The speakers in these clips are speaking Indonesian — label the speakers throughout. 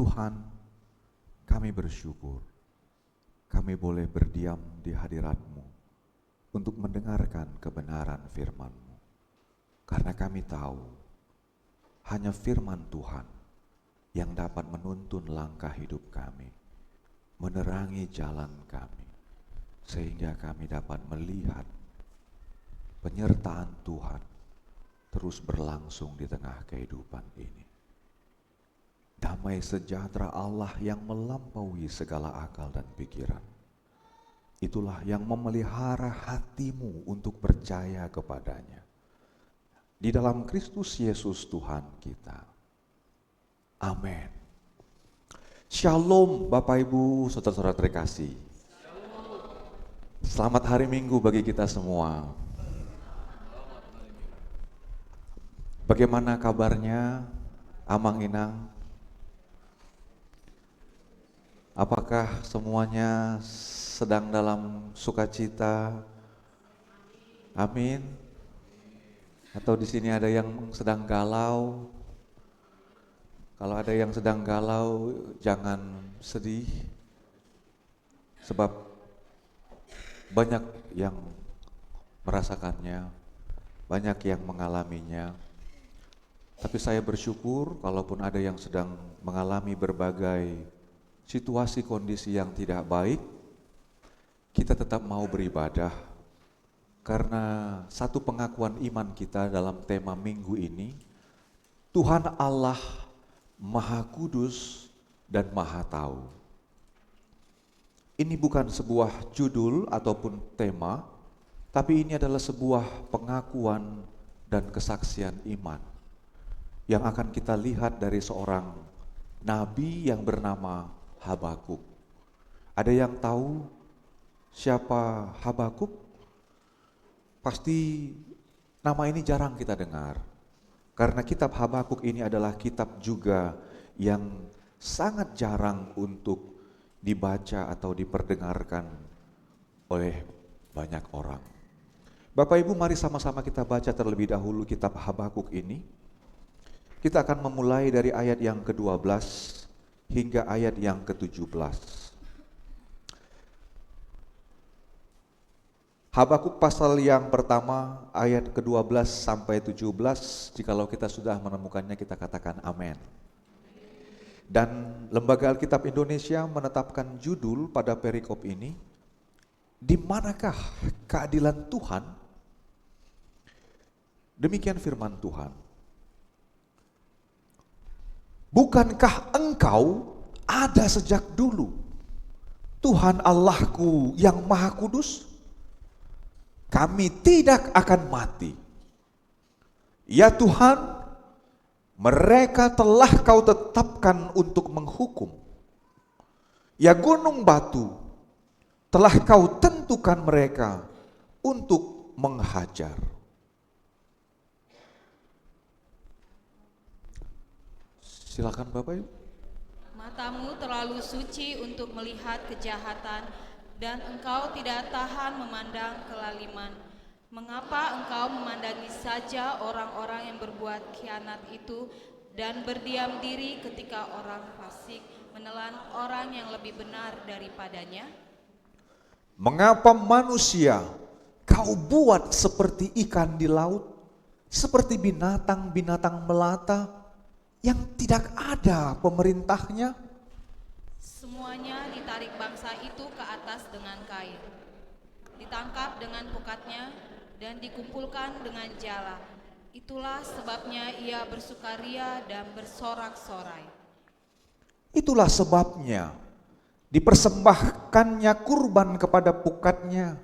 Speaker 1: Tuhan, kami bersyukur kami boleh berdiam di hadirat-Mu untuk mendengarkan kebenaran firman-Mu. Karena kami tahu hanya firman Tuhan yang dapat menuntun langkah hidup kami, menerangi jalan kami, sehingga kami dapat melihat penyertaan Tuhan terus berlangsung di tengah kehidupan ini. Damai sejahtera Allah yang melampaui segala akal dan pikiran, itulah yang memelihara hatimu untuk percaya kepadanya. Di dalam Kristus Yesus Tuhan kita. Amin. Shalom Bapak Ibu, saudara-saudara terkasih. Selamat hari Minggu bagi kita semua. Bagaimana kabarnya Amang Inang? Apakah semuanya sedang dalam sukacita? Amin. Atau di sini ada yang sedang galau? Kalau ada yang sedang galau, jangan sedih. Sebab banyak yang merasakannya, banyak yang mengalaminya. Tapi saya bersyukur kalaupun ada yang sedang mengalami berbagai situasi kondisi yang tidak baik, kita tetap mau beribadah. Karena satu pengakuan iman kita dalam tema minggu ini, Tuhan Allah Maha Kudus dan Maha Tahu. Ini bukan sebuah judul ataupun tema, tapi ini adalah sebuah pengakuan dan kesaksian iman yang akan kita lihat dari seorang nabi yang bernama Habakuk. Ada yang tahu siapa Habakuk? Pasti nama ini jarang kita dengar. Karena kitab Habakuk ini adalah kitab juga yang sangat jarang untuk dibaca atau diperdengarkan oleh banyak orang. Bapak Ibu, mari sama-sama kita baca terlebih dahulu kitab Habakuk ini. Kita akan memulai dari ayat yang ke-12 hingga ayat yang ke-17. Habakuk pasal yang pertama ayat ke-12 sampai 17, jikalau kita sudah menemukannya kita katakan amin. Dan Lembaga Alkitab Indonesia menetapkan judul pada perikop ini, di manakah keadilan Tuhan? Demikian firman Tuhan. Bukankah engkau ada sejak dulu, Tuhan Allahku yang Maha Kudus? Kami tidak akan mati. Ya Tuhan, mereka telah kau tetapkan untuk menghukum. Ya gunung batu, telah kau tentukan mereka untuk menghajar. Silakan Bapak Ibu.
Speaker 2: Matamu terlalu suci untuk melihat kejahatan, dan engkau tidak tahan memandang kelaliman. Mengapa engkau memandangi saja orang-orang yang berbuat khianat itu, dan berdiam diri ketika orang fasik menelan orang yang lebih benar daripadanya?
Speaker 1: Mengapa manusia kau buat seperti ikan di laut, seperti binatang-binatang melata, yang tidak ada pemerintahnya?
Speaker 2: Semuanya ditarik bangsa itu ke atas dengan kain, ditangkap dengan pukatnya, dan dikumpulkan dengan jala. Itulah sebabnya ia bersukaria dan bersorak-sorai.
Speaker 1: Itulah sebabnya dipersembahkannya kurban kepada pukatnya,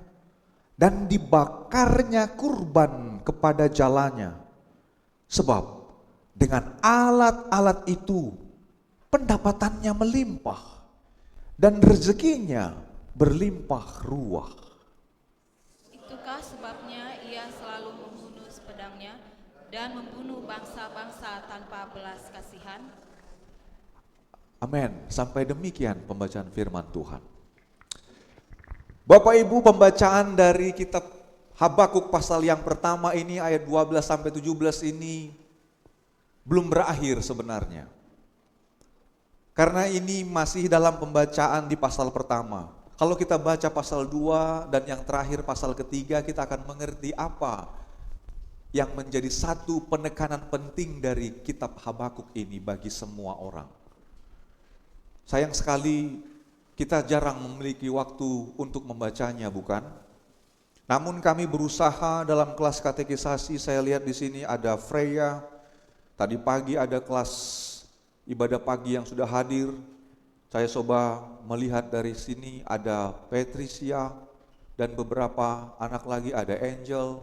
Speaker 1: dan dibakarnya kurban kepada jalanya. Sebab dengan alat-alat itu pendapatannya melimpah dan rezekinya berlimpah ruah.
Speaker 2: Itukah sebabnya ia selalu membunuh sepedangnya dan membunuh bangsa-bangsa tanpa belas kasihan?
Speaker 1: Amin. Sampai demikian pembacaan firman Tuhan. Bapak Ibu, pembacaan dari kitab Habakuk pasal yang pertama ini ayat 12 sampai 17 ini belum berakhir sebenarnya. Karena ini masih dalam pembacaan di pasal pertama. Kalau kita baca pasal 2 dan yang terakhir pasal ketiga, kita akan mengerti apa yang menjadi satu penekanan penting dari kitab Habakuk ini bagi semua orang. Sayang sekali kita jarang memiliki waktu untuk membacanya, bukan? Namun kami berusaha dalam kelas katekisasi. Saya lihat di sini ada Freya, tadi pagi ada kelas ibadah pagi yang sudah hadir. Saya coba melihat dari sini ada Patricia dan beberapa anak lagi, ada Angel.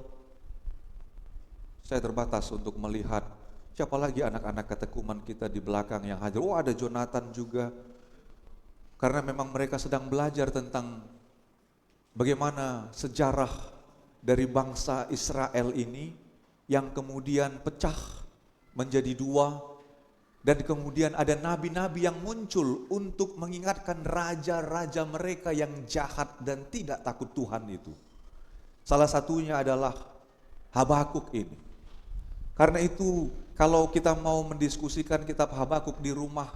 Speaker 1: Saya terbatas untuk melihat siapa lagi anak-anak katekumen kita di belakang yang hadir. Oh, ada Jonathan juga. Karena memang mereka sedang belajar tentang bagaimana sejarah dari bangsa Israel ini yang kemudian pecah menjadi dua. Dan kemudian ada nabi-nabi yang muncul untuk mengingatkan raja-raja mereka yang jahat dan tidak takut Tuhan itu. Salah satunya adalah Habakuk ini. Karena itu kalau kita mau mendiskusikan kitab Habakuk di rumah,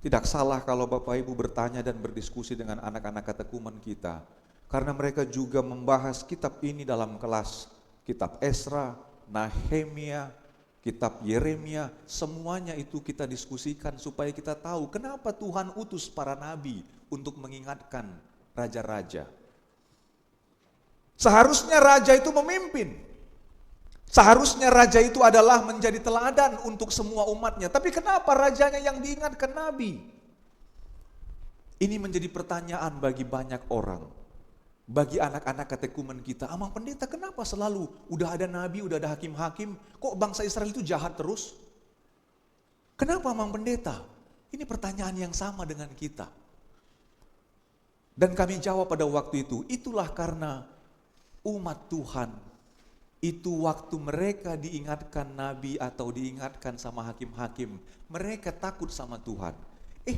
Speaker 1: tidak salah kalau Bapak Ibu bertanya dan berdiskusi dengan anak-anak katekumen kita. Karena mereka juga membahas kitab ini dalam kelas. Kitab Esra, Nehemia, kitab Yeremia, semuanya itu kita diskusikan supaya kita tahu kenapa Tuhan utus para nabi untuk mengingatkan raja-raja. Seharusnya raja itu memimpin. Seharusnya raja itu adalah menjadi teladan untuk semua umatnya. Tapi kenapa rajanya yang diingatkan nabi? Ini menjadi pertanyaan bagi banyak orang. Bagi anak-anak katekumen kita, Amang Pendeta, kenapa selalu udah ada nabi, udah ada hakim-hakim, kok bangsa Israel itu jahat terus? Kenapa Amang Pendeta? Ini pertanyaan yang sama dengan kita. Dan kami jawab pada waktu itu, itulah karena umat Tuhan, itu waktu mereka diingatkan nabi atau diingatkan sama hakim-hakim, mereka takut sama Tuhan.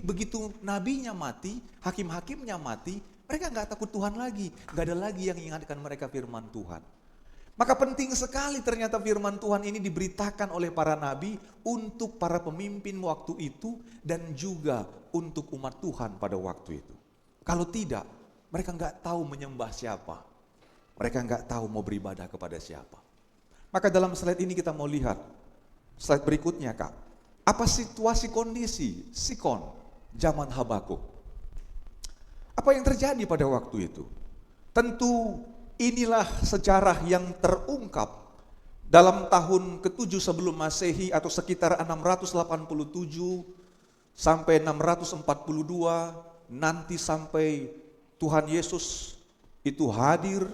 Speaker 1: Begitu nabinya mati, hakim-hakimnya mati, mereka nggak takut Tuhan lagi, nggak ada lagi yang ingatkan mereka firman Tuhan. Maka penting sekali ternyata firman Tuhan ini diberitakan oleh para nabi untuk para pemimpin waktu itu dan juga untuk umat Tuhan pada waktu itu. Kalau tidak, mereka nggak tahu menyembah siapa, mereka nggak tahu mau beribadah kepada siapa. Maka dalam slide ini kita mau lihat, slide berikutnya Kak, apa situasi kondisi Sikon zaman Habakuk? Apa yang terjadi pada waktu itu? Tentu inilah sejarah yang terungkap dalam tahun ke-7 sebelum Masehi atau sekitar 687 sampai 642, nanti sampai Tuhan Yesus itu hadir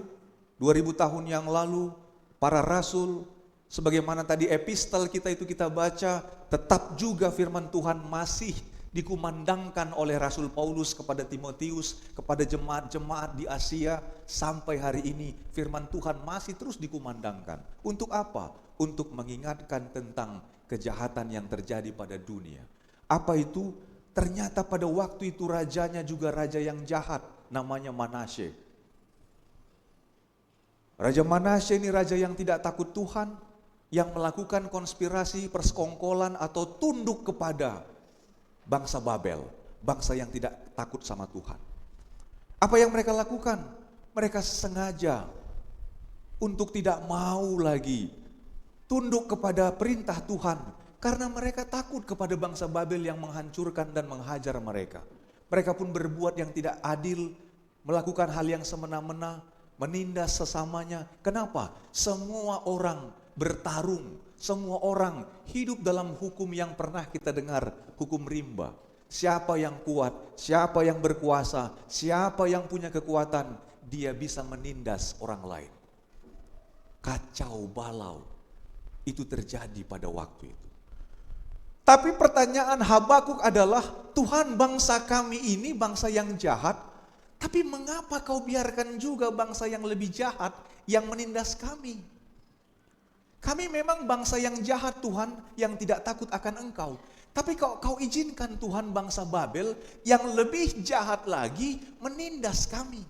Speaker 1: 2000 tahun yang lalu, para rasul, sebagaimana tadi epistel kita itu kita baca, tetap juga firman Tuhan masih dikumandangkan oleh Rasul Paulus kepada Timotius, kepada jemaat-jemaat di Asia, sampai hari ini firman Tuhan masih terus dikumandangkan. Untuk apa? Untuk mengingatkan tentang kejahatan yang terjadi pada dunia. Apa itu? Ternyata pada waktu itu rajanya juga raja yang jahat, namanya Manasye. Raja Manasye ini raja yang tidak takut Tuhan, yang melakukan konspirasi, persekongkolan atau tunduk kepada bangsa Babel, bangsa yang tidak takut sama Tuhan. Apa yang mereka lakukan? Mereka sengaja untuk tidak mau lagi tunduk kepada perintah Tuhan, karena mereka takut kepada bangsa Babel yang menghancurkan dan menghajar mereka. Mereka pun berbuat yang tidak adil, melakukan hal yang semena-mena, menindas sesamanya. Kenapa? Semua orang bertarung, semua orang hidup dalam hukum yang pernah kita dengar, hukum rimba. Siapa yang kuat, siapa yang berkuasa, siapa yang punya kekuatan, dia bisa menindas orang lain. Kacau balau itu terjadi pada waktu itu. Tapi pertanyaan Habakuk adalah, Tuhan, bangsa kami ini bangsa yang jahat, tapi mengapa kau biarkan juga bangsa yang lebih jahat yang menindas kami? Kami memang bangsa yang jahat Tuhan, yang tidak takut akan Engkau. Tapi kau izinkan Tuhan bangsa Babel yang lebih jahat lagi menindas kami.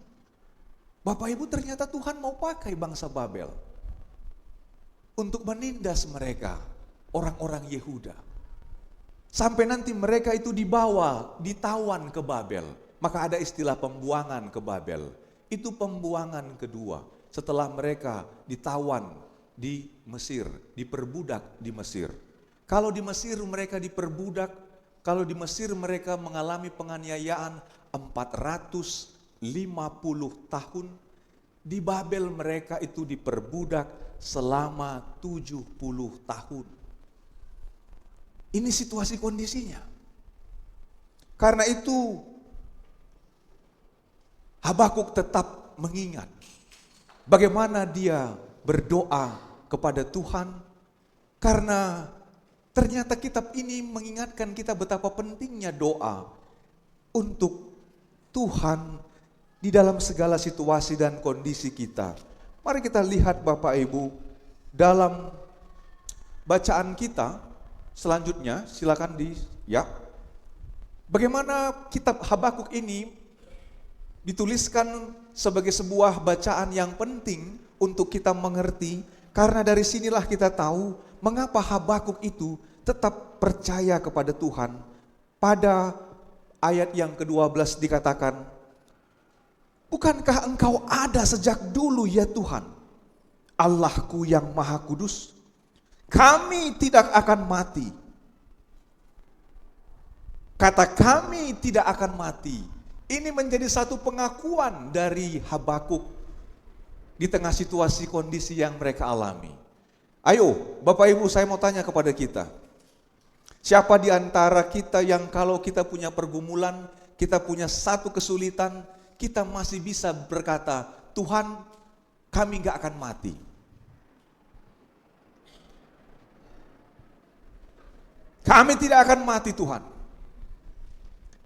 Speaker 1: Bapak Ibu, ternyata Tuhan mau pakai bangsa Babel untuk menindas mereka, orang-orang Yehuda. Sampai nanti mereka itu dibawa, ditawan ke Babel. Maka ada istilah pembuangan ke Babel. Itu pembuangan kedua. Setelah mereka ditawan di Mesir, diperbudak di Mesir. Kalau di Mesir mereka diperbudak, kalau di Mesir mereka mengalami penganiayaan 450 tahun, di Babel mereka itu diperbudak selama 70 tahun. Ini situasi kondisinya. Karena itu Habakuk tetap mengingat bagaimana dia berdoa kepada Tuhan, karena ternyata kitab ini mengingatkan kita betapa pentingnya doa untuk Tuhan di dalam segala situasi dan kondisi kita. Mari kita lihat Bapak Ibu dalam bacaan kita selanjutnya, silakan bagaimana kitab Habakuk ini dituliskan sebagai sebuah bacaan yang penting untuk kita mengerti, karena dari sinilah kita tahu mengapa Habakuk itu tetap percaya kepada Tuhan. Pada ayat yang ke-12 dikatakan, "Bukankah engkau ada sejak dulu ya Tuhan, Allahku yang maha kudus? Kami tidak akan mati." Kata kami tidak akan mati, ini menjadi satu pengakuan dari Habakuk di tengah situasi kondisi yang mereka alami. Ayo Bapak Ibu, saya mau tanya kepada kita. Siapa di antara kita yang kalau kita punya pergumulan, kita punya satu kesulitan, kita masih bisa berkata, "Tuhan, kami gak akan mati"? Kami tidak akan mati Tuhan.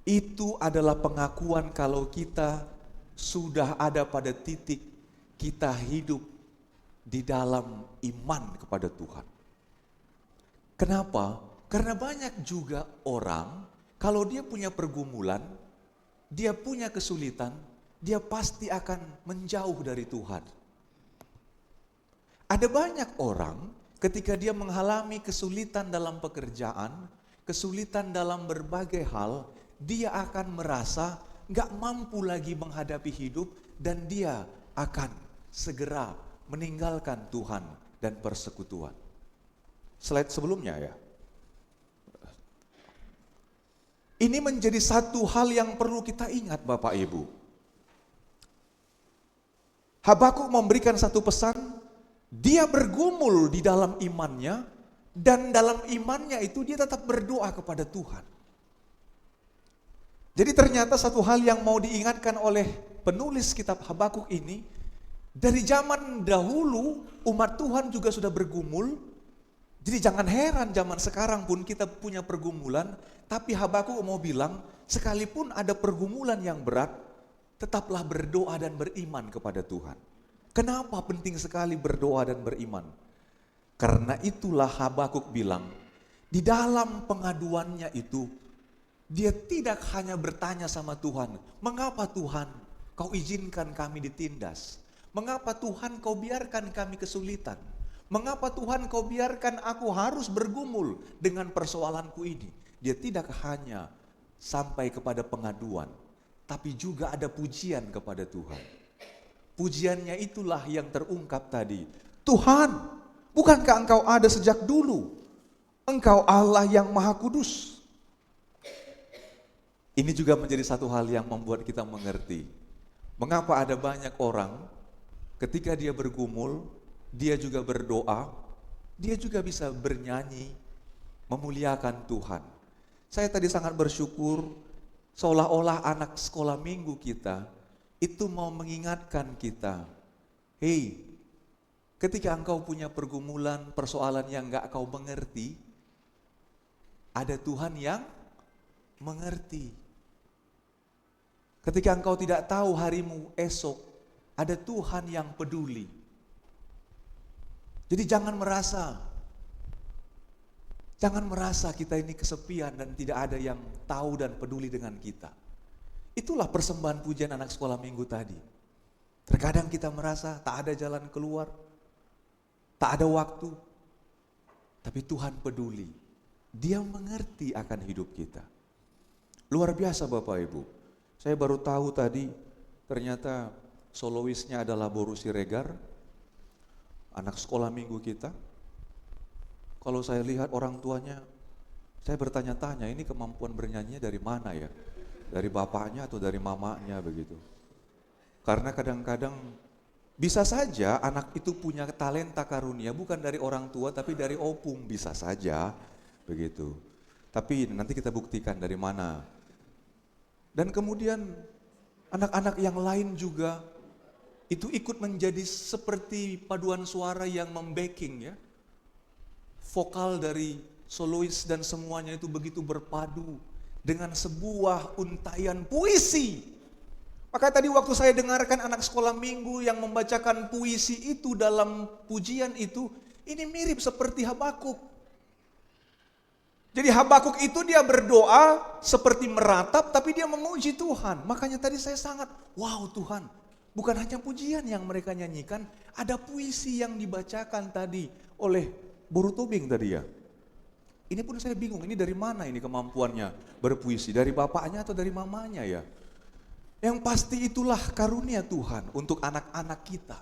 Speaker 1: Itu adalah pengakuan kalau kita sudah ada pada titik kita hidup di dalam iman kepada Tuhan. Kenapa? Karena banyak juga orang kalau dia punya pergumulan, dia punya kesulitan, dia pasti akan menjauh dari Tuhan. Ada banyak orang ketika dia mengalami kesulitan dalam pekerjaan, kesulitan dalam berbagai hal, dia akan merasa gak mampu lagi menghadapi hidup dan dia akan segera meninggalkan Tuhan dan persekutuan. Slide sebelumnya ya. Ini menjadi satu hal yang perlu kita ingat Bapak Ibu. Habakuk memberikan satu pesan. Dia bergumul di dalam imannya, dan dalam imannya itu dia tetap berdoa kepada Tuhan. Jadi ternyata satu hal yang mau diingatkan oleh penulis kitab Habakuk ini, dari zaman dahulu umat Tuhan juga sudah bergumul. Jadi jangan heran zaman sekarang pun kita punya pergumulan, tapi Habakuk mau bilang, sekalipun ada pergumulan yang berat, tetaplah berdoa dan beriman kepada Tuhan. Kenapa penting sekali berdoa dan beriman? Karena itulah Habakuk bilang, di dalam pengaduannya itu, dia tidak hanya bertanya sama Tuhan, "Mengapa Tuhan kau izinkan kami ditindas? Mengapa Tuhan kau biarkan kami kesulitan? Mengapa Tuhan kau biarkan aku harus bergumul dengan persoalanku ini?" Dia tidak hanya sampai kepada pengaduan, tapi juga ada pujian kepada Tuhan. Pujiannya itulah yang terungkap tadi. "Tuhan, bukankah engkau ada sejak dulu? Engkau Allah yang maha kudus." Ini juga menjadi satu hal yang membuat kita mengerti mengapa ada banyak orang ketika dia bergumul, dia juga berdoa, dia juga bisa bernyanyi, memuliakan Tuhan. Saya tadi sangat bersyukur, seolah-olah anak sekolah minggu kita itu mau mengingatkan kita, "Hei, ketika engkau punya pergumulan, persoalan yang gak kau mengerti, ada Tuhan yang mengerti. Ketika engkau tidak tahu harimu esok, ada Tuhan yang peduli." Jadi jangan merasa kita ini kesepian dan tidak ada yang tahu dan peduli dengan kita. Itulah persembahan pujian anak sekolah minggu tadi. Terkadang kita merasa tak ada jalan keluar, tak ada waktu, tapi Tuhan peduli. Dia mengerti akan hidup kita. Luar biasa Bapak Ibu. Saya baru tahu tadi ternyata soloisnya adalah Boru Siregar, anak sekolah minggu kita. Kalau saya lihat orang tuanya, saya bertanya-tanya ini kemampuan bernyanyinya dari mana ya? Dari bapaknya atau dari mamanya begitu. Karena kadang-kadang bisa saja anak itu punya talenta karunia bukan dari orang tua tapi dari opung, bisa saja begitu. Tapi nanti kita buktikan dari mana. Dan kemudian anak-anak yang lain juga itu ikut menjadi seperti paduan suara yang membacking ya. Vokal dari solois dan semuanya itu begitu berpadu dengan sebuah untaian puisi. Maka tadi waktu saya dengarkan anak sekolah minggu yang membacakan puisi itu dalam pujian itu, ini mirip seperti Habakuk. Jadi Habakuk itu dia berdoa seperti meratap tapi dia memuji Tuhan. Makanya tadi saya sangat, wow Tuhan, bukan hanya pujian yang mereka nyanyikan, ada puisi yang dibacakan tadi oleh Boru Tobing tadi ya. Ini pun saya bingung, ini dari mana ini kemampuannya berpuisi, dari bapaknya atau dari mamanya ya. Yang pasti itulah karunia Tuhan untuk anak-anak kita.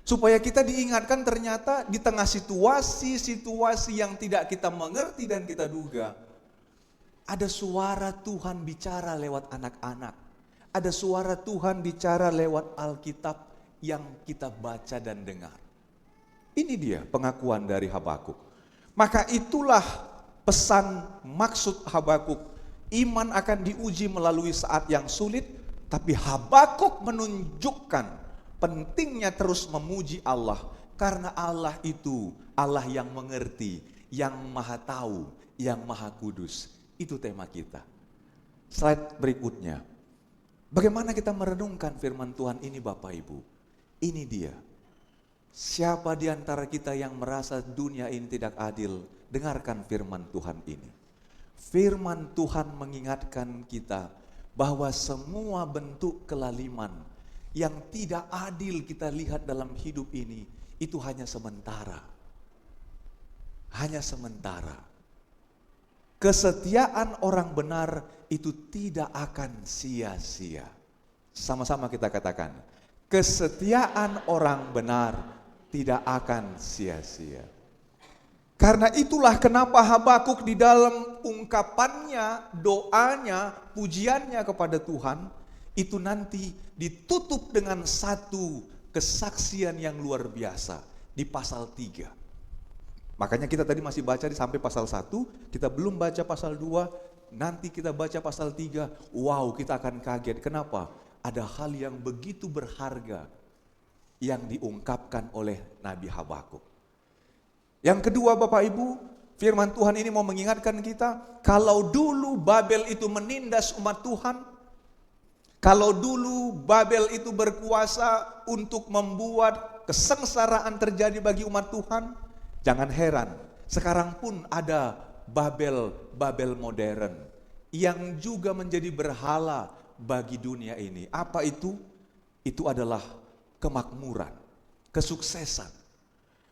Speaker 1: Supaya kita diingatkan ternyata di tengah situasi-situasi yang tidak kita mengerti dan kita duga. Ada suara Tuhan bicara lewat anak-anak. Ada suara Tuhan bicara lewat Alkitab yang kita baca dan dengar. Ini dia pengakuan dari Habakuk. Maka itulah pesan maksud Habakuk. Iman akan diuji melalui saat yang sulit, tapi Habakuk menunjukkan pentingnya terus memuji Allah. Karena Allah itu Allah yang mengerti, yang maha tahu, yang maha kudus. Itu tema kita. Slide berikutnya. Bagaimana kita merenungkan firman Tuhan ini Bapak Ibu? Ini dia. Siapa di antara kita yang merasa dunia ini tidak adil? Dengarkan firman Tuhan ini. Firman Tuhan mengingatkan kita bahwa semua bentuk kelaliman yang tidak adil kita lihat dalam hidup ini, itu hanya sementara. Hanya sementara. Kesetiaan orang benar itu tidak akan sia-sia. Sama-sama kita katakan, kesetiaan orang benar tidak akan sia-sia. Karena itulah kenapa Habakuk di dalam ungkapannya, doanya, pujiannya kepada Tuhan, itu nanti ditutup dengan satu kesaksian yang luar biasa di pasal 3. Makanya kita tadi masih baca sampai pasal 1, kita belum baca pasal 2, nanti kita baca pasal 3, wow kita akan kaget. Kenapa? Ada hal yang begitu berharga yang diungkapkan oleh Nabi Habakuk. Yang kedua Bapak Ibu, firman Tuhan ini mau mengingatkan kita, kalau dulu Babel itu menindas umat Tuhan, kalau dulu Babel itu berkuasa untuk membuat kesengsaraan terjadi bagi umat Tuhan, jangan heran, sekarang pun ada Babel modern yang juga menjadi berhala bagi dunia ini. Apa itu? Itu adalah kemakmuran, kesuksesan.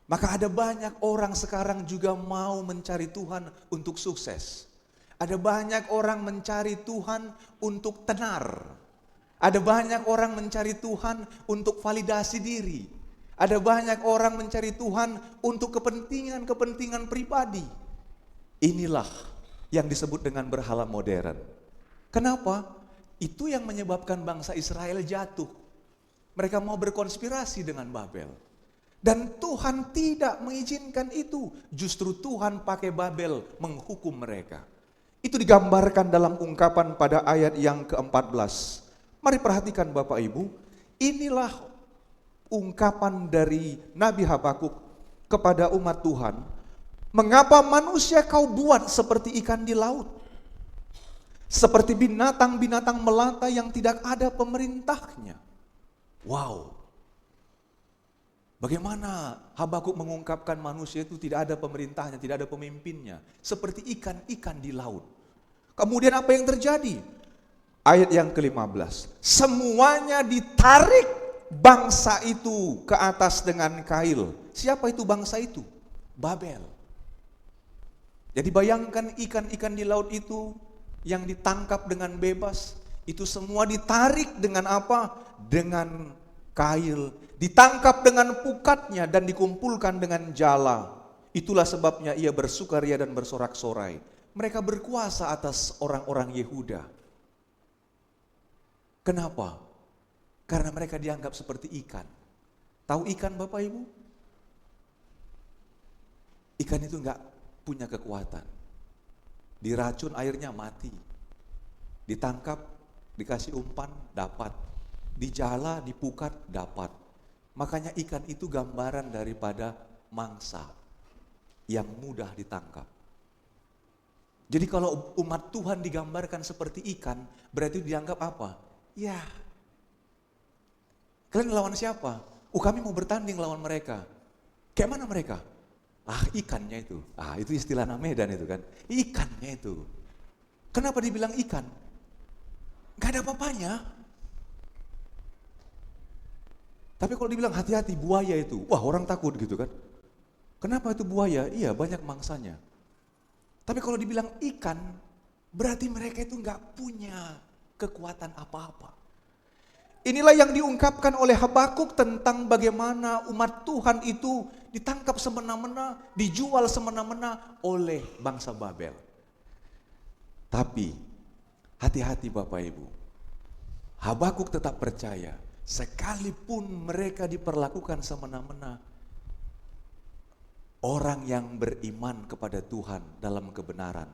Speaker 1: Maka ada banyak orang sekarang juga mau mencari Tuhan untuk sukses. Ada banyak orang mencari Tuhan untuk tenar. Ada banyak orang mencari Tuhan untuk validasi diri. Ada banyak orang mencari Tuhan untuk kepentingan-kepentingan pribadi. Inilah yang disebut dengan berhala modern. Kenapa? Itu yang menyebabkan bangsa Israel jatuh. Mereka mau berkonspirasi dengan Babel. Dan Tuhan tidak mengizinkan itu. Justru Tuhan pakai Babel menghukum mereka. Itu digambarkan dalam ungkapan pada ayat yang ke-14. Mari perhatikan Bapak Ibu. Inilah ungkapan dari Nabi Habakuk kepada umat Tuhan. Mengapa manusia kau buat seperti ikan di laut? Seperti binatang-binatang melata yang tidak ada pemerintahnya. Wow. Bagaimana Habakuk mengungkapkan manusia itu tidak ada pemerintahnya, tidak ada pemimpinnya. Seperti ikan-ikan di laut. Kemudian apa yang terjadi? Ayat yang ke-15. Semuanya ditarik bangsa itu ke atas dengan kail. Siapa itu bangsa itu? Babel. Jadi bayangkan ikan-ikan di laut itu yang ditangkap dengan bebas, itu semua ditarik dengan apa? Dengan kail, ditangkap dengan pukatnya dan dikumpulkan dengan jala. Itulah sebabnya ia bersukaria dan bersorak-sorai. Mereka berkuasa atas orang-orang Yehuda. Kenapa? Karena mereka dianggap seperti ikan. Tahu ikan Bapak Ibu? Ikan itu enggak punya kekuatan. Diracun airnya mati. Ditangkap, dikasih umpan, dapat. Dijala, dipukat, dapat. Makanya ikan itu gambaran daripada mangsa yang mudah ditangkap. Jadi kalau umat Tuhan digambarkan seperti ikan, berarti dianggap apa? Ya, kalian lawan siapa? Kami mau bertanding lawan mereka. Kayak mana mereka? Ikannya itu. Itu istilah anak Medan itu kan. Ikannya itu. Kenapa dibilang ikan? Gak ada apa-apanya. Tapi kalau dibilang hati-hati buaya itu, wah orang takut gitu kan. Kenapa itu buaya? Iya banyak mangsanya. Tapi kalau dibilang ikan, berarti mereka itu gak punya kekuatan apa-apa. Inilah yang diungkapkan oleh Habakuk tentang bagaimana umat Tuhan itu ditangkap semena-mena, dijual semena-mena oleh bangsa Babel. Tapi hati-hati Bapak Ibu, Habakuk tetap percaya, sekalipun mereka diperlakukan semena-mena, orang yang beriman kepada Tuhan dalam kebenaran,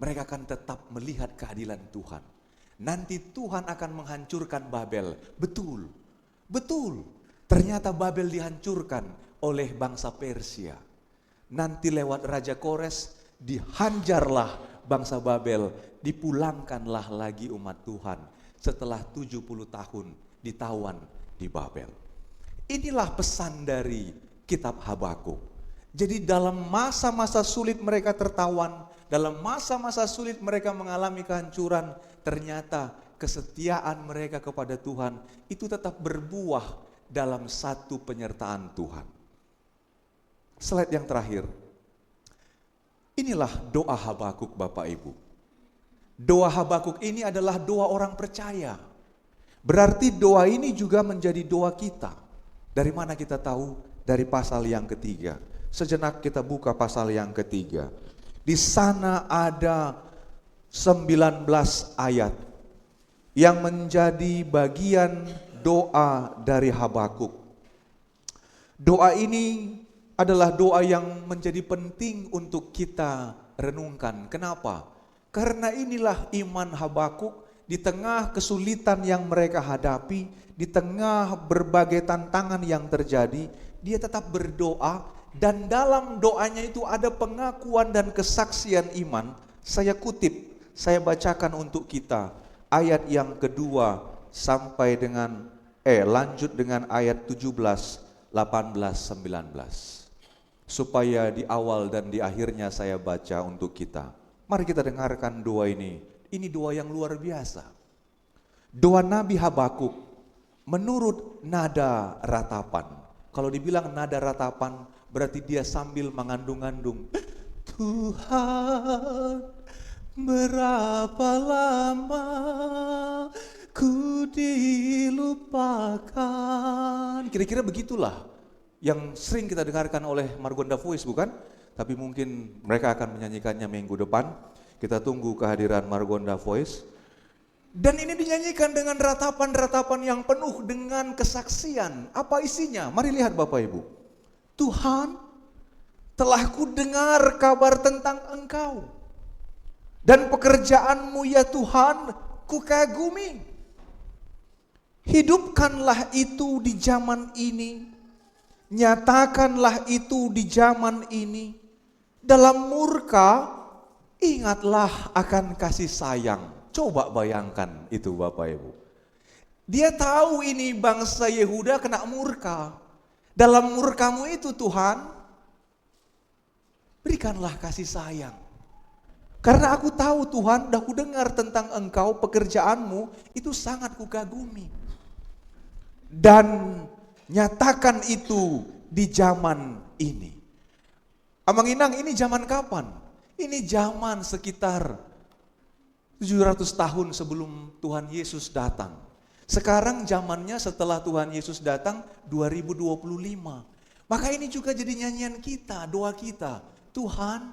Speaker 1: mereka akan tetap melihat keadilan Tuhan. Nanti Tuhan akan menghancurkan Babel. Betul, betul. Ternyata Babel dihancurkan oleh bangsa Persia. Nanti lewat Raja Kores dihanjarlah bangsa Babel. Dipulangkanlah lagi umat Tuhan setelah 70 tahun ditawan di Babel. Inilah pesan dari kitab Habakuk. Jadi dalam masa-masa sulit mereka tertawan, dalam masa-masa sulit mereka mengalami kehancuran, ternyata kesetiaan mereka kepada Tuhan itu tetap berbuah dalam satu penyertaan Tuhan. Slide yang terakhir. Inilah doa Habakuk Bapak Ibu. Doa Habakuk ini adalah doa orang percaya. Berarti doa ini juga menjadi doa kita. Dari mana kita tahu? Dari pasal yang ketiga. Sejenak kita buka pasal yang ketiga. Di sana ada 19 ayat yang menjadi bagian doa dari Habakuk. Doa ini adalah doa yang menjadi penting untuk kita renungkan. Kenapa? Karena inilah iman Habakuk di tengah kesulitan yang mereka hadapi, di tengah berbagai tantangan yang terjadi, dia tetap berdoa. Dan dalam doanya itu ada pengakuan dan kesaksian iman. Saya kutip, saya bacakan untuk kita ayat yang kedua sampai dengan lanjut dengan ayat 17, 18, 19. Supaya di awal dan di akhirnya saya baca untuk kita. Mari kita dengarkan doa ini. Ini doa yang luar biasa. Doa Nabi Habakuk menurut nada ratapan. Kalau dibilang nada ratapan, berarti dia sambil mengandung-andung. Tuhan, berapa lama ku dilupakan. Kira-kira begitulah yang sering kita dengarkan oleh Margonda Voice, bukan? Tapi mungkin mereka akan menyanyikannya minggu depan. Kita tunggu kehadiran Margonda Voice. Dan ini dinyanyikan dengan ratapan-ratapan yang penuh dengan kesaksian. Apa isinya? Mari lihat Bapak Ibu. Tuhan, telah ku dengar kabar tentang Engkau. Dan pekerjaanmu ya Tuhan, ku kagumi. Hidupkanlah itu di zaman ini. Nyatakanlah itu di zaman ini. Dalam murka, ingatlah akan kasih sayang. Coba bayangkan itu Bapak Ibu. Dia tahu ini bangsa Yehuda kena murka. Dalam murkamu itu Tuhan, berikanlah kasih sayang. Karena aku tahu Tuhan, dah ku dengar tentang Engkau, pekerjaanmu itu sangat kukagumi. Dan nyatakan itu di zaman ini. Amang Inang, ini zaman kapan? Ini zaman sekitar 700 tahun sebelum Tuhan Yesus datang. Sekarang zamannya setelah Tuhan Yesus datang 2025. Maka ini juga jadi nyanyian kita, doa kita. Tuhan,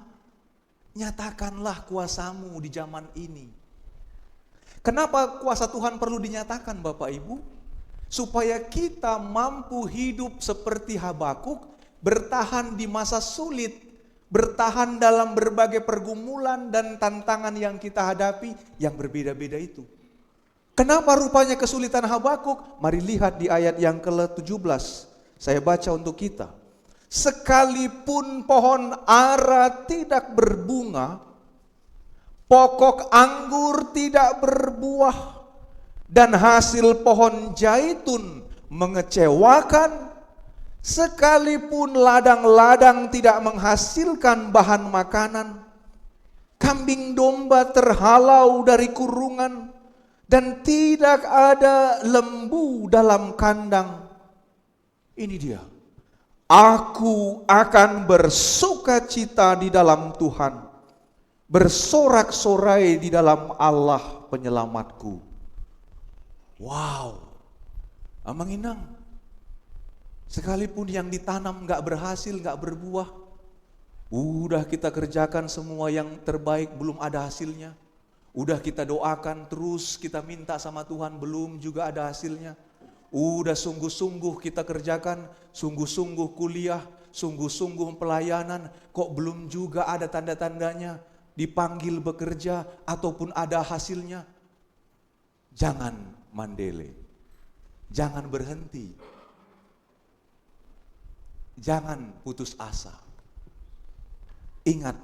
Speaker 1: nyatakanlah kuasamu di zaman ini. Kenapa kuasa Tuhan perlu dinyatakan Bapak Ibu? Supaya kita mampu hidup seperti Habakuk, bertahan di masa sulit, bertahan dalam berbagai pergumulan dan tantangan yang kita hadapi yang berbeda-beda itu. Kenapa rupanya kesulitan Habakuk? Mari lihat di ayat yang ke-17. Saya baca untuk kita. Sekalipun pohon ara tidak berbunga, pokok anggur tidak berbuah, dan hasil pohon zaitun mengecewakan, sekalipun ladang-ladang tidak menghasilkan bahan makanan, kambing domba terhalau dari kurungan, dan tidak ada lembu dalam kandang. Ini dia. Aku akan bersukacita di dalam Tuhan, bersorak-sorai di dalam Allah penyelamatku. Wow, menginang. Sekalipun yang ditanam gak berhasil, gak berbuah, udah kita kerjakan semua yang terbaik, belum ada hasilnya. Udah kita doakan terus, kita minta sama Tuhan, belum juga ada hasilnya. Udah sungguh-sungguh kita kerjakan, sungguh-sungguh kuliah, sungguh-sungguh pelayanan, kok belum juga ada tanda-tandanya, dipanggil bekerja ataupun ada hasilnya. Jangan mandele, jangan berhenti. Jangan putus asa. Ingat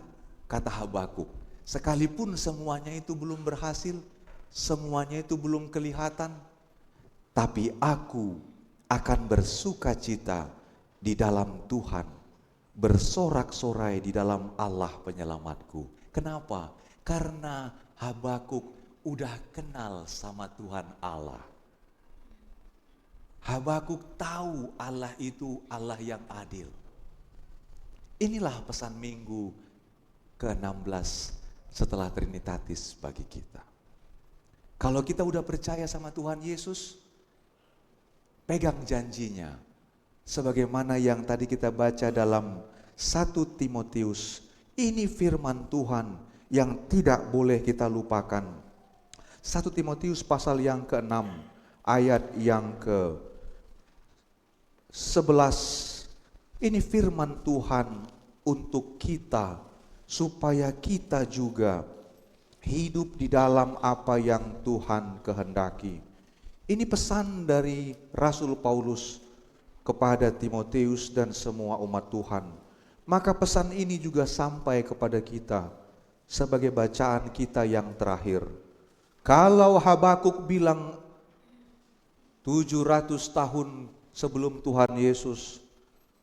Speaker 1: kata Habakuk, sekalipun semuanya itu belum berhasil, semuanya itu belum kelihatan, tapi aku akan bersukacita di dalam Tuhan, bersorak-sorai di dalam Allah penyelamatku. Kenapa? Karena Habakuk udah kenal sama Tuhan Allah. Habakuk tahu Allah itu Allah yang adil. Inilah pesan minggu ke-16 setelah Trinitatis bagi kita. Kalau kita udah percaya sama Tuhan Yesus, pegang janjinya. Sebagaimana yang tadi kita baca dalam 1 Timotius, ini firman Tuhan yang tidak boleh kita lupakan. 1 Timotius pasal yang ke-6, ayat yang ke-11. Ini firman Tuhan untuk kita, supaya kita juga hidup di dalam apa yang Tuhan kehendaki. Ini pesan dari Rasul Paulus kepada Timotius dan semua umat Tuhan. Maka pesan ini juga sampai kepada kita sebagai bacaan kita yang terakhir. Kalau Habakuk bilang 700 tahun sebelum Tuhan Yesus,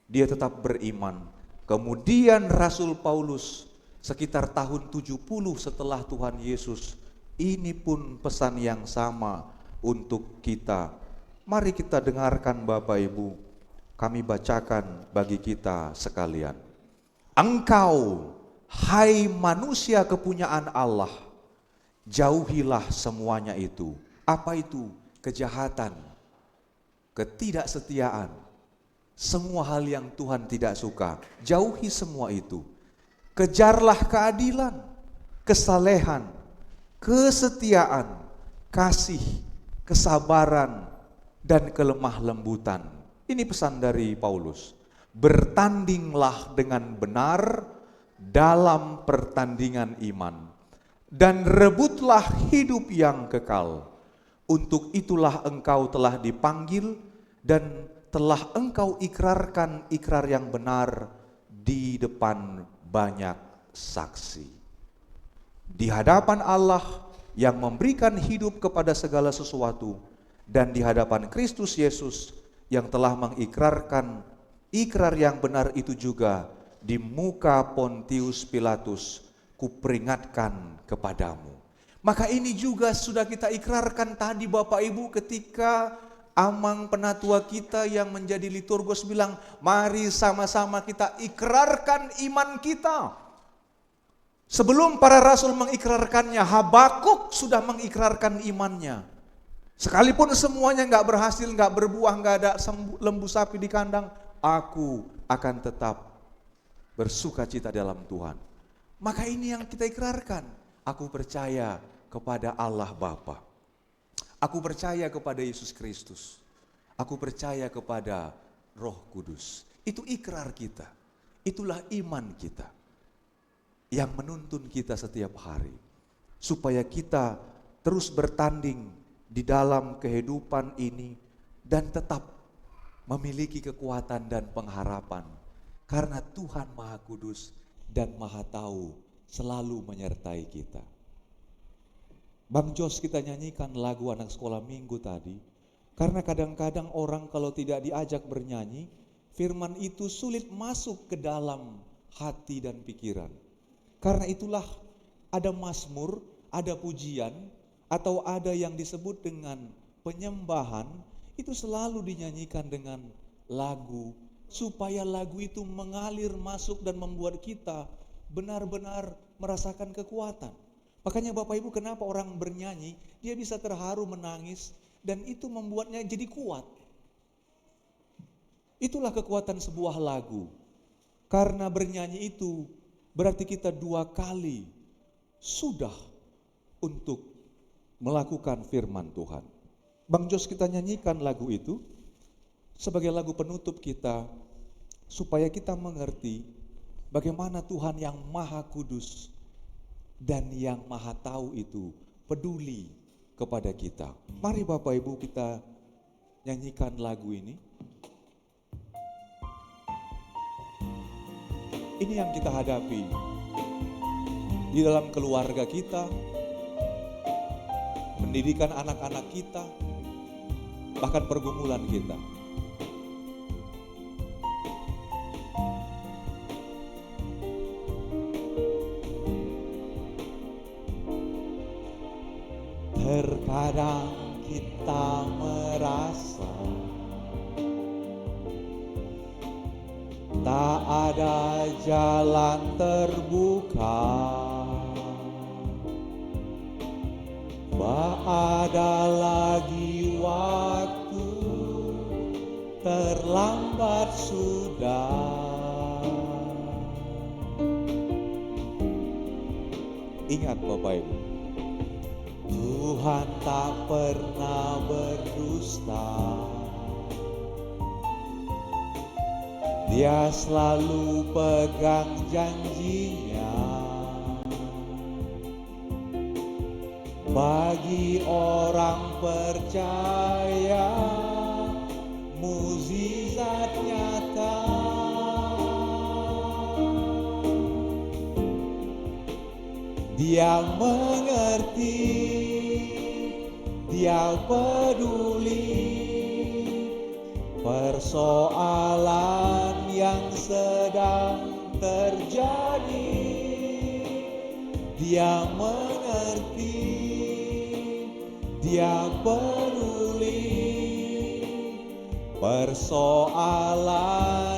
Speaker 1: dia tetap beriman. Kemudian Rasul Paulus sekitar tahun 70 setelah Tuhan Yesus, ini pun pesan yang sama untuk kita. Mari kita dengarkan Bapak Ibu, kami bacakan bagi kita sekalian. Engkau, hai manusia kepunyaan Allah, jauhilah semuanya itu. Apa itu? Kejahatan, ketidaksetiaan, semua hal yang Tuhan tidak suka. Jauhi semua itu. Kejarlah keadilan, kesalehan, kesetiaan, kasih, kesabaran, dan kelemah lembutan. Ini pesan dari Paulus. Bertandinglah dengan benar dalam pertandingan iman, dan rebutlah hidup yang kekal. Untuk itulah engkau telah dipanggil dan telah engkau ikrarkan ikrar yang benar di depan banyak saksi. Di hadapan Allah yang memberikan hidup kepada segala sesuatu, dan di hadapan Kristus Yesus yang telah mengikrarkan ikrar yang benar itu juga di muka Pontius Pilatus, kuperingatkan kepadamu. Maka ini juga sudah kita ikrarkan tadi Bapak Ibu ketika Amang penatua kita yang menjadi liturgos bilang, mari sama-sama kita ikrarkan iman kita. Sebelum para rasul mengikrarkannya, Habakuk sudah mengikrarkan imannya. Sekalipun semuanya nggak berhasil, nggak berbuah, nggak ada lembu sapi di kandang, aku akan tetap bersuka cita dalam Tuhan. Maka ini yang kita ikrarkan. Aku percaya kepada Allah Bapa. Aku percaya kepada Yesus Kristus. Aku percaya kepada Roh Kudus. Itu ikrar kita. Itulah iman kita yang menuntun kita setiap hari, supaya kita terus bertanding di dalam kehidupan ini dan tetap memiliki kekuatan dan pengharapan, karena Tuhan Maha Kudus dan Maha Tahu selalu menyertai kita. Bang Jos, kita nyanyikan lagu anak sekolah minggu tadi, karena kadang-kadang orang kalau tidak diajak bernyanyi, firman itu sulit masuk ke dalam hati dan pikiran. Karena itulah ada mazmur, ada pujian, atau ada yang disebut dengan penyembahan, itu selalu dinyanyikan dengan lagu, supaya lagu itu mengalir masuk dan membuat kita benar-benar merasakan kekuatan. Makanya Bapak Ibu, kenapa orang bernyanyi, dia bisa terharu, menangis, dan itu membuatnya jadi kuat. Itulah kekuatan sebuah lagu. Karena bernyanyi itu berarti kita dua kali sudah untuk melakukan firman Tuhan. Bang Jos, kita nyanyikan lagu itu sebagai lagu penutup kita, supaya kita mengerti bagaimana Tuhan yang Maha Kudus dan yang Maha Tahu itu peduli kepada kita. Mari Bapak Ibu kita nyanyikan lagu ini. Ini yang kita hadapi di dalam keluarga kita, pendidikan anak-anak kita, bahkan pergumulan kita. Terkadang kita merasa tak ada jalan terbuka, tak ada lagi waktu, terlambat sudah. Ingat Bapak Ibu, Tuhan tak pernah berdusta. Dia selalu pegang janjinya. Bagi orang percaya, mukjizat nyata. Dia mengerti, dia peduli persoalan yang sedang terjadi. Dia mengerti, dia peduli persoalan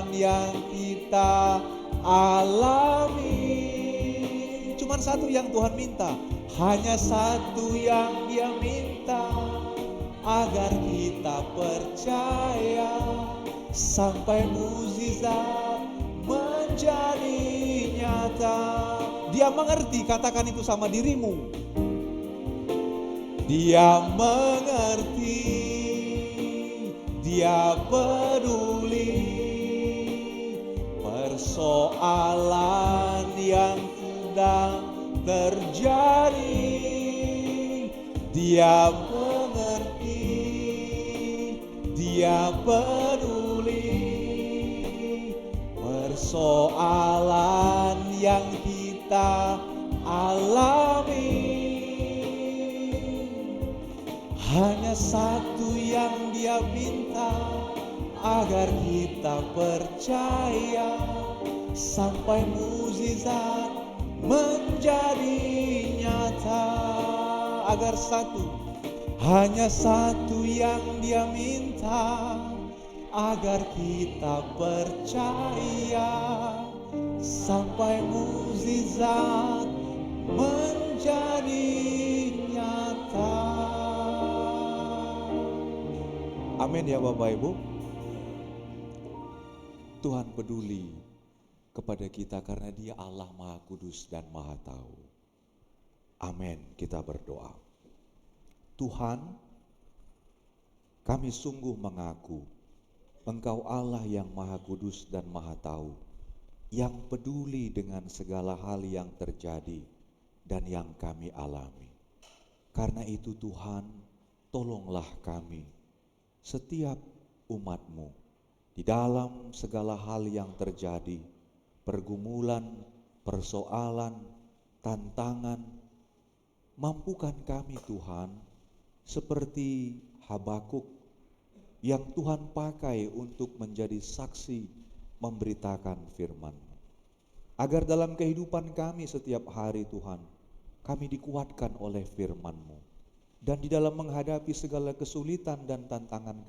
Speaker 1: yang kita alami. Cuman satu yang Tuhan minta, hanya satu yang Dia minta, agar kita percaya sampai mukjizat menjadi nyata. Dia mengerti, katakan itu sama dirimu. Dia mengerti, dia peduli persoalan yang sedang terjadi. Dia mengerti, dia peduli persoalan yang kita alami. Hanya satu yang Dia minta, agar kita percaya sampai mukjizat menjadi nyata. Agar satu, hanya satu yang Dia minta, agar kita percaya sampai mukjizat menjadi nyata. Amin ya Bapak Ibu. Tuhan peduli kepada kita karena Dia Allah Maha Kudus dan Maha Tahu. Amin, kita berdoa. Tuhan, kami sungguh mengaku Engkau Allah yang Maha Kudus dan Maha Tahu, yang peduli dengan segala hal yang terjadi dan yang kami alami. Karena itu Tuhan, tolonglah kami, setiap umat-Mu, di dalam segala hal yang terjadi, pergumulan, persoalan, tantangan, mampukan kami Tuhan, seperti Habakuk yang Tuhan pakai untuk menjadi saksi memberitakan firman-Mu. Agar dalam kehidupan kami setiap hari Tuhan, kami dikuatkan oleh firman-Mu. Dan di dalam menghadapi segala kesulitan dan tantangan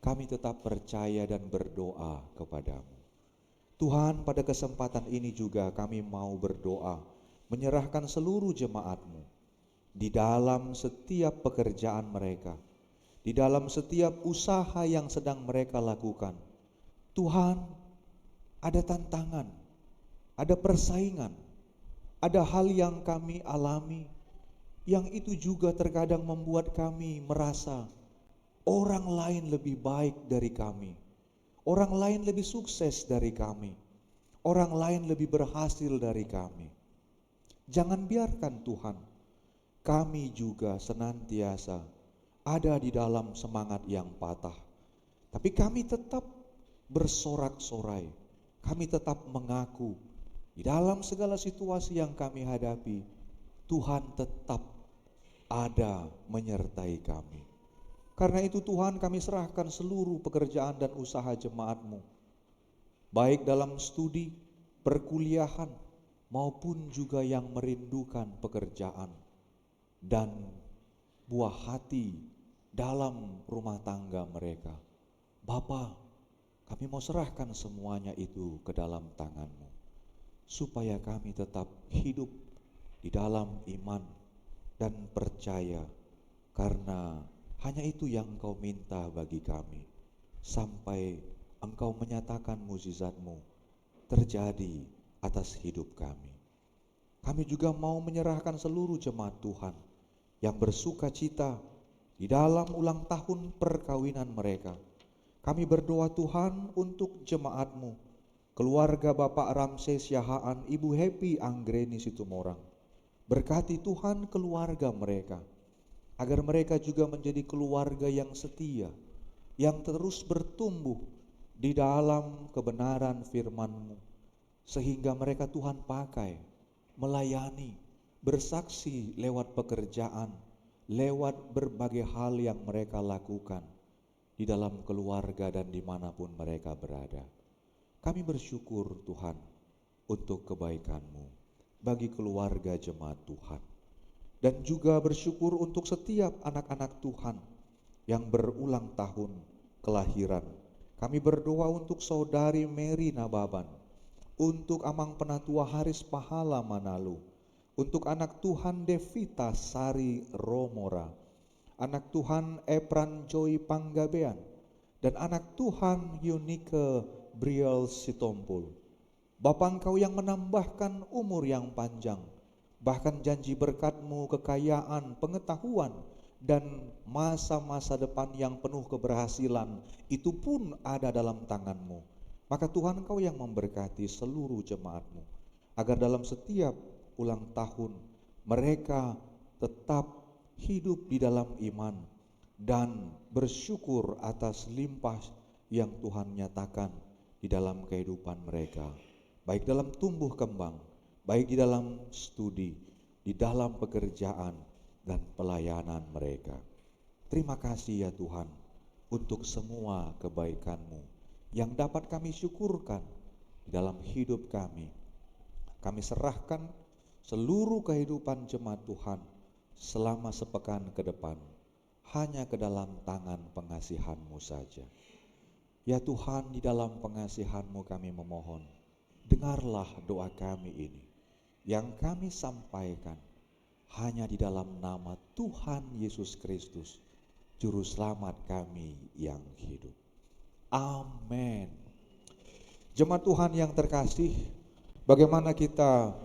Speaker 1: kami tetap percaya dan berdoa kepada-Mu. Tuhan, pada kesempatan ini juga kami mau berdoa, menyerahkan seluruh jemaat-Mu di dalam setiap pekerjaan mereka, di dalam setiap usaha yang sedang mereka lakukan. Tuhan, ada tantangan, ada persaingan, ada hal yang kami alami, yang itu juga terkadang membuat kami merasa orang lain lebih baik dari kami, orang lain lebih sukses dari kami, orang lain lebih berhasil dari kami. Jangan biarkan Tuhan, kami juga senantiasa ada di dalam semangat yang patah, tapi kami tetap bersorak-sorai, kami tetap mengaku di dalam segala situasi yang kami hadapi, Tuhan tetap ada menyertai kami. Karena itu Tuhan, kami serahkan seluruh pekerjaan dan usaha jemaat-Mu, baik dalam studi, perkuliahan, maupun juga yang merindukan pekerjaan dan buah hati dalam rumah tangga mereka. Bapa, kami mau serahkan semuanya itu ke dalam tangan-Mu, supaya kami tetap hidup di dalam iman dan percaya, karena hanya itu yang Engkau minta bagi kami, sampai Engkau menyatakan mukjizat-Mu terjadi atas hidup kami. Kami juga mau menyerahkan seluruh jemaat Tuhan yang bersuka cita di dalam ulang tahun perkawinan mereka. Kami berdoa Tuhan untuk jemaat-Mu, keluarga Bapak Ramses Yahaan, Ibu Happy Anggreni Situmorang. Berkati Tuhan keluarga mereka, agar mereka juga menjadi keluarga yang setia, yang terus bertumbuh di dalam kebenaran firman-Mu, sehingga mereka Tuhan pakai melayani, bersaksi lewat pekerjaan, lewat berbagai hal yang mereka lakukan di dalam keluarga dan dimanapun mereka berada. Kami bersyukur Tuhan untuk kebaikan-Mu bagi keluarga jemaat Tuhan, dan juga bersyukur untuk setiap anak-anak Tuhan yang berulang tahun kelahiran. Kami berdoa untuk saudari Mary Nababan, untuk Amang Penatua Haris Pahala Manalu, untuk anak Tuhan Devita Sari Romora, anak Tuhan Epran Joy Panggabean, dan anak Tuhan Yunike Briel Sitompul. Bapa, Engkau yang menambahkan umur yang panjang, bahkan janji berkat-Mu, kekayaan, pengetahuan, dan masa-masa depan yang penuh keberhasilan, itu pun ada dalam tangan-Mu. Maka Tuhan, Engkau yang memberkati seluruh jemaat-Mu, agar dalam setiap ulang tahun mereka tetap hidup di dalam iman dan bersyukur atas limpah yang Tuhan nyatakan di dalam kehidupan mereka, baik dalam tumbuh kembang, baik di dalam studi, di dalam pekerjaan dan pelayanan mereka. Terima kasih ya Tuhan untuk semua kebaikan-Mu yang dapat kami syukurkan di dalam hidup kami. Kami serahkan seluruh kehidupan jemaat Tuhan selama sepekan ke depan hanya ke dalam tangan pengasihan-Mu saja. Ya Tuhan, di dalam pengasihan-Mu kami memohon, dengarlah doa kami ini, yang kami sampaikan hanya di dalam nama Tuhan Yesus Kristus, Juru Selamat kami yang hidup. Amin. Jemaat Tuhan yang terkasih, bagaimana kita